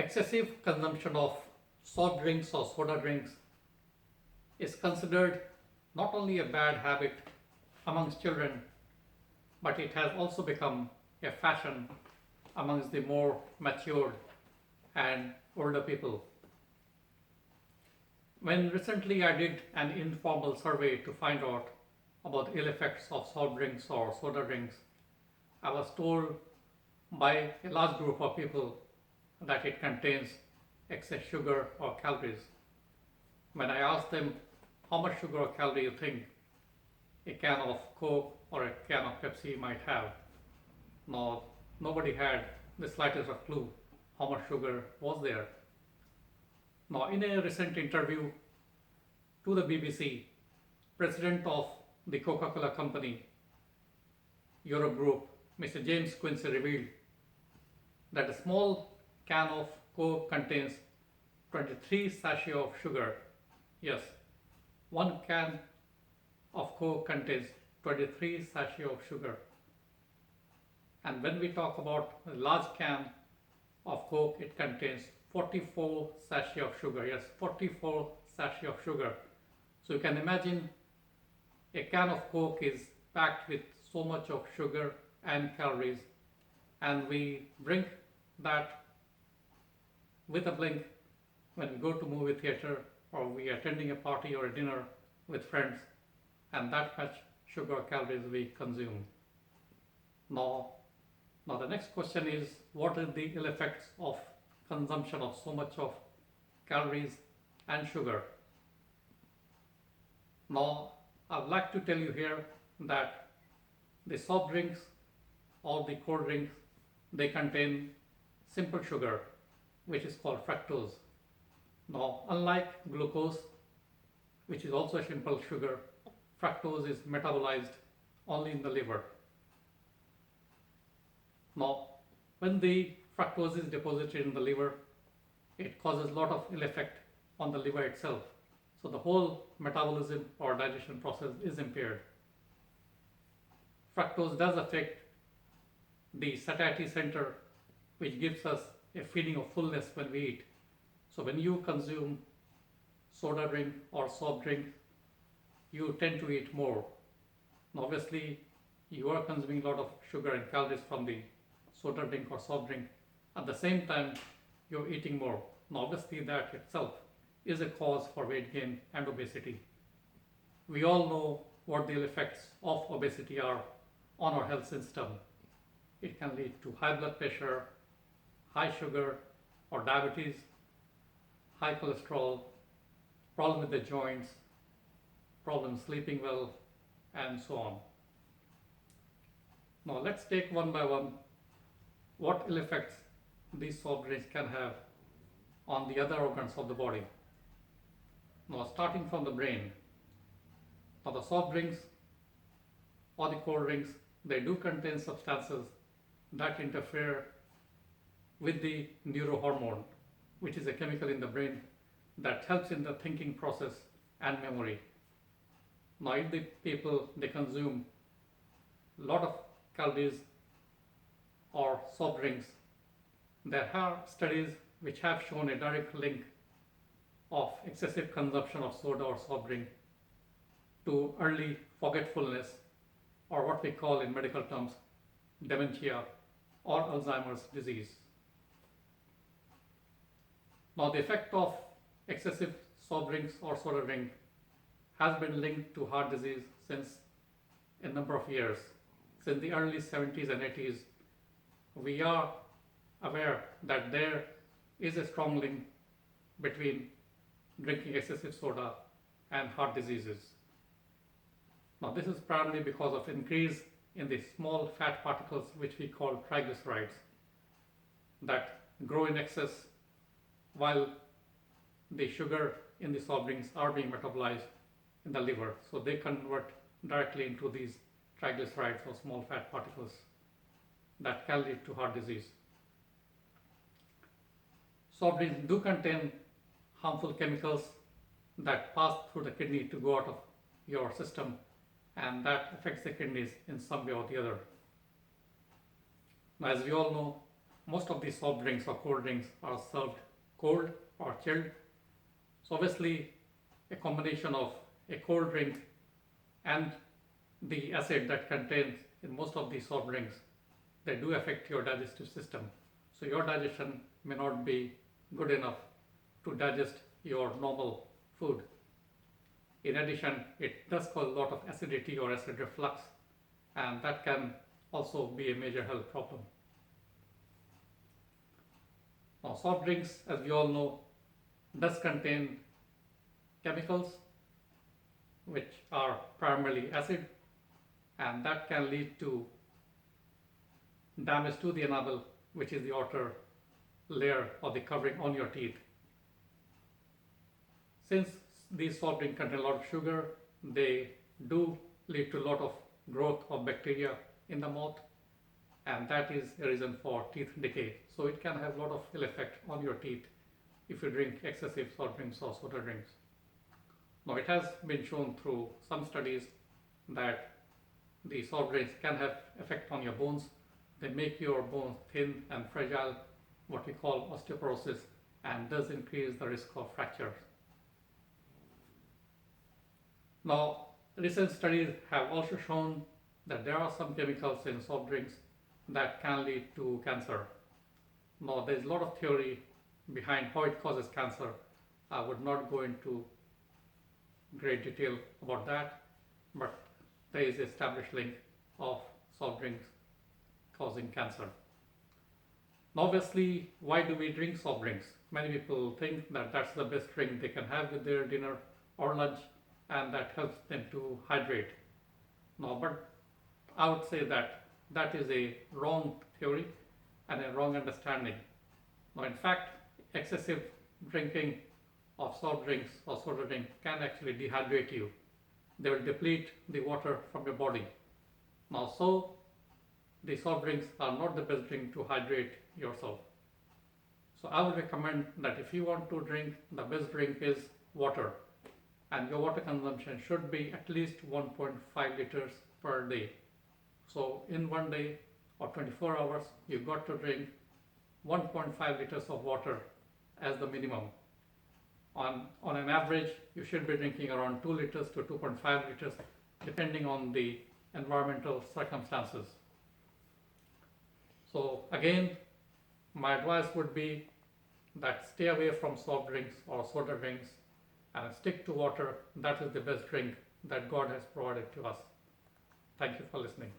Excessive consumption of soft drinks or soda drinks is considered not only a bad habit amongst children, but it has also become a fashion amongst the more matured and older people. When recently I did an informal survey to find out about the ill effects of soft drinks or soda drinks, I was told by a large group of people that it contains excess sugar or calories. When I asked them how much sugar or calorie you think a can of Coke or a can of Pepsi might have, now nobody had the slightest of clue how much sugar was there. Now, in a recent interview to the BBC, president of the Coca-Cola company, Europe Group, Mr. James Quincy revealed that a small can of Coke contains 23 sachets of sugar. Yes, one can of Coke contains 23 sachets of sugar. And when we talk about a large can of Coke, it contains 44 sachets of sugar. Yes, 44 sachets of sugar. So you can imagine a can of Coke is packed with so much of sugar and calories, and we drink that with a blink when we go to movie theater or we are attending a party or a dinner with friends, and that much sugar or calories we consume. Now the next question is, what are the ill effects of consumption of so much of calories and sugar? Now I would like to tell you here that the soft drinks or the cold drinks, they contain simple sugar, which is called fructose. Now, unlike glucose, which is also a simple sugar, fructose is metabolized only in the liver. Now, when the fructose is deposited in the liver, it causes a lot of ill effect on the liver itself. So the whole metabolism or digestion process is impaired. Fructose does affect the satiety center, which gives us a feeling of fullness when we eat. So when you consume soda drink or soft drink, you tend to eat more. Now obviously, you are consuming a lot of sugar and calories from the soda drink or soft drink. At the same time, you're eating more. Now obviously, that itself is a cause for weight gain and obesity. We all know what the effects of obesity are on our health system. It can lead to high blood pressure, high sugar or diabetes, high cholesterol, problem with the joints, problem sleeping well, and so on. Now let's take one by one what ill effects these soft drinks can have on the other organs of the body. Now starting from the brain. Now the soft drinks or the cold drinks, they do contain substances that interfere with the neurohormone, which is a chemical in the brain that helps in the thinking process and memory. Now if the people, they consume a lot of calories or soft drinks, there are studies which have shown a direct link of excessive consumption of soda or soft drink to early forgetfulness, or what we call in medical terms dementia or Alzheimer's disease. Now the effect of excessive soft drinks or soda drink has been linked to heart disease since a number of years. Since the early 70s and 80s, we are aware that there is a strong link between drinking excessive soda and heart diseases. Now this is primarily because of increase in the small fat particles which we call triglycerides that grow in excess while the sugar in the soft drinks are being metabolized in the liver. So they convert directly into these triglycerides or small fat particles that can lead to heart disease. Soft drinks do contain harmful chemicals that pass through the kidney to go out of your system, and that affects the kidneys in some way or the other. Now, as we all know, most of these soft drinks or cold drinks are served cold or chilled. So obviously a combination of a cold drink and the acid that contains in most of these soft drinks, they do affect your digestive system. So your digestion may not be good enough to digest your normal food. In addition, it does cause a lot of acidity or acid reflux, and that can also be a major health problem. Now, soft drinks, as we all know, does contain chemicals which are primarily acid, and that can lead to damage to the enamel, which is the outer layer or the covering on your teeth. Since these soft drinks contain a lot of sugar, they do lead to a lot of growth of bacteria in the mouth, and that is a reason for teeth decay. So it can have a lot of ill effect on your teeth if you drink excessive soft drinks or soda drinks. Now, it has been shown through some studies that the soft drinks can have effect on your bones. They make your bones thin and fragile, what we call osteoporosis, and does increase the risk of fractures. Now, recent studies have also shown that there are some chemicals in soft drinks that can lead to cancer. Now, there is a lot of theory behind how it causes cancer. I would not go into great detail about that, but there is an established link of soft drinks causing cancer. Now, obviously, why do we drink soft drinks? Many people think that that's the best drink they can have with their dinner or lunch, and that helps them to hydrate. No, but I would say that that is a wrong theory and a wrong understanding. Now, in fact, excessive drinking of soft drinks or soda drink can actually dehydrate you. They will deplete the water from your body. Now, so the soft drinks are not the best drink to hydrate yourself. So I would recommend that if you want to drink, the best drink is water, and your water consumption should be at least 1.5 liters per day. So in one day or 24 hours, you've got to drink 1.5 liters of water as the minimum. On an average, you should be drinking around 2 liters to 2.5 liters, depending on the environmental circumstances. So again, my advice would be that stay away from soft drinks or soda drinks and stick to water. That is the best drink that God has provided to us. Thank you for listening.